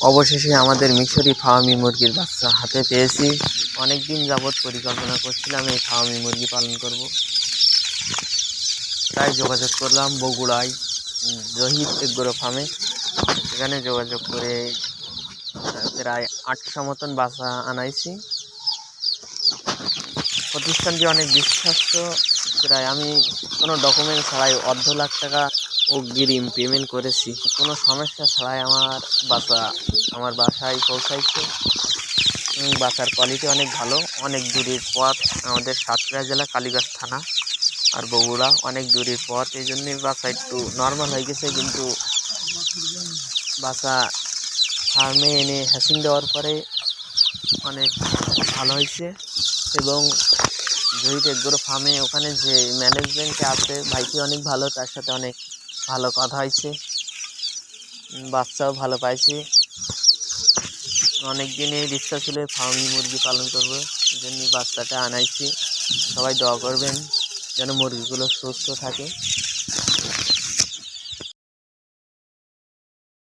অবশেষে আমাদের মিশরি ফার্মি মুরগির বাচ্চা হাতে পেয়েছি। অনেক দিন যাবৎ পরিকল্পনা করছিলাম এই ফার্মি মুরগি পালন করব, তাই যোগাযোগ করলাম বগুড়ায় জহির এগ্রো ফার্মে। সেখানে যোগাযোগ করে প্রায় 800 মতন বাচ্চা আনাইছি। প্রতিষ্ঠানটি অনেক বিশ্বস্ত। প্রায় আমি কোনো ডকুমেন্ট ছাড়াই $250,000 অগ্রিম পেমেন্ট করেছি। কোনো সমস্যা ছাড়াই আমার বাচ্চা আমার বাসায় পৌঁছাইছে এবং বাচ্চার কোয়ালিটি অনেক ভালো। অনেক দূরের পথ, আমাদের সাতক্ষীরা জেলা কালীগঞ্জ থানা আর বগুড়া অনেক দূরের পথ, এই জন্যই বাচ্চা একটু নর্মাল হয়ে গেছে। কিন্তু বাচ্চা ফার্মে এনে হ্যাচিং দেওয়ার পরে অনেক ভালো হয়েছে। এবং জহির এগ্রো ফার্মে ওখানে যে ম্যানেজমেন্টে আছে ভাইটি অনেক ভালো, তার সাথে অনেক ভালো কথা হয়েছে, বাচ্চাও ভালো পাইছি। অনেক দিনের ইচ্ছা ছিল ফার্মি মুরগি পালন করবো, এই জন্যই বাচ্চাটা আনাইছি। সবাই দোয়া করবেন যেন মুরগিগুলো সুস্থ থাকে।